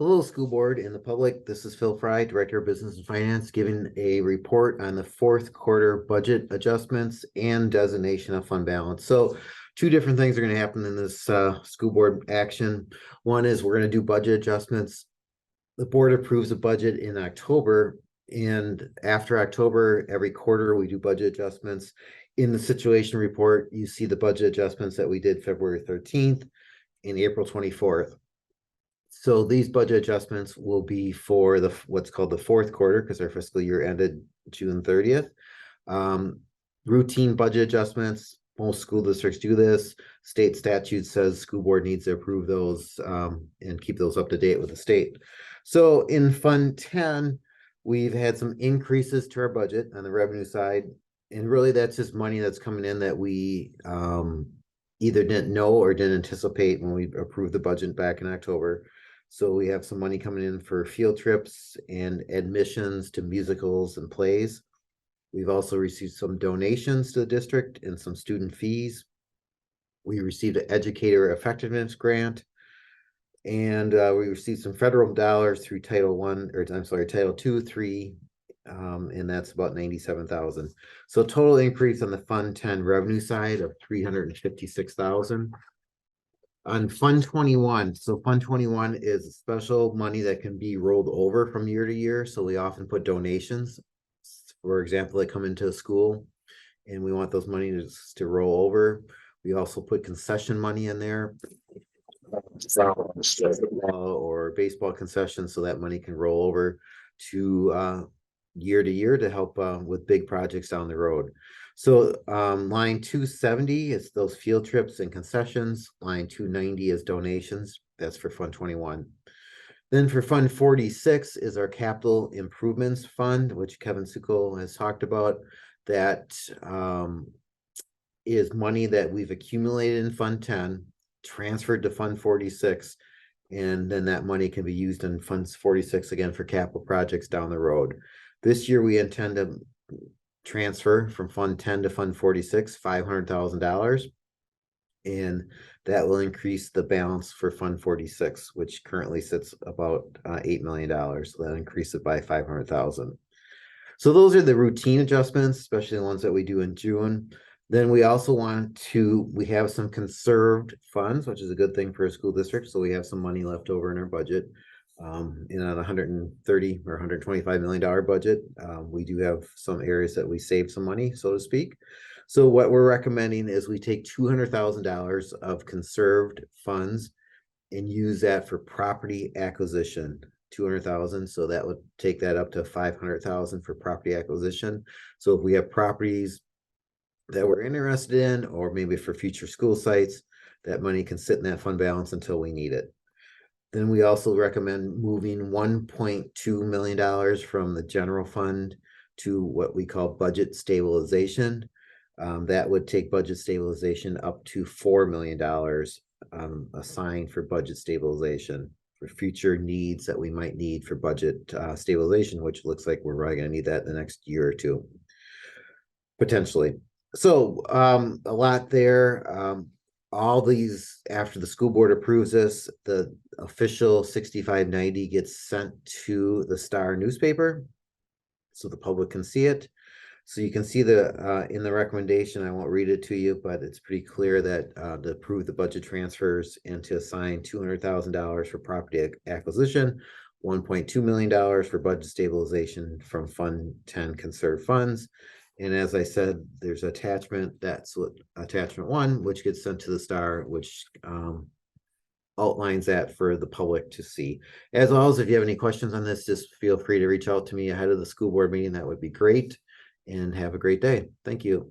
Hello, school board and the public. This is Phil Fry, Director of Business and Finance, giving a report on the fourth quarter budget adjustments and designation of fund balance. So two different things are going to happen in this school board action. One is we're going to do budget adjustments. The board approves a budget in October, and after October, every quarter we do budget adjustments. In the situation report, you see the budget adjustments that we did February 13th and April 24th. So these budget adjustments will be for what's called the fourth quarter, because our fiscal year ended June 30th. Routine budget adjustments, most school districts do this. State statute says school board needs to approve those and keep those up to date with the state. So in Fund 10, we've had some increases to our budget on the revenue side. And really that's just money that's coming in that we either didn't know or didn't anticipate when we approved the budget back in October. So we have some money coming in for field trips and admissions to musicals and plays. We've also received some donations to the district and some student fees. We received an educator effectiveness grant, and we received some federal dollars through Title II, 3, and that's about 97,000. So total increase on the Fund 10 revenue side of 356,000. On Fund 21, so Fund 21 is special money that can be rolled over from year to year. So we often put donations, for example, that come into a school, and we want those monies to roll over. We also put concession money in there, or baseball concessions, so that money can roll over to year to year to help with big projects down the road. So line 270 is those field trips and concessions. Line 290 is donations. That's for Fund 21. Then for Fund 46 is our capital improvements fund, which Kevin Suko has talked about. That is money that we've accumulated in Fund 10, transferred to Fund 46, and then that money can be used in Fund 46 again for capital projects down the road. This year we intend to transfer from Fund 10 to Fund 46 $500,000, and that will increase the balance for Fund 46, which currently sits about $8 million. So that increases it by 500,000. So those are the routine adjustments, especially the ones that we do in June. Then we also we have some conserved funds, which is a good thing for a school district. So we have some money left over in our budget. In a $130 or $125 million budget, we do have some areas that we save some money, so to speak. So what we're recommending is we take $200,000 of conserved funds and use that for property acquisition. 200,000, so that would take that up to 500,000 for property acquisition. So if we have properties that we're interested in, or maybe for future school sites, that money can sit in that fund balance until we need it. Then we also recommend moving $1.2 million from the general fund to what we call budget stabilization. That would take budget stabilization up to $4 million assigned for budget stabilization for future needs that we might need for budget stabilization, which looks like we're probably going to need that in the next year or two, potentially. So a lot there. All these, after the school board approves this, the official 6590 gets sent to the Star newspaper so the public can see it. So you can see the in the recommendation, I won't read it to you, but it's pretty clear that to approve the budget transfers and to assign $200,000 for property acquisition, $1.2 million for budget stabilization from Fund 10 conserved funds. And as I said, there's attachment, that's attachment 1, which gets sent to the Star, which outlines that for the public to see. As always, if you have any questions on this, just feel free to reach out to me ahead of the school board meeting. That would be great. And have a great day. Thank you.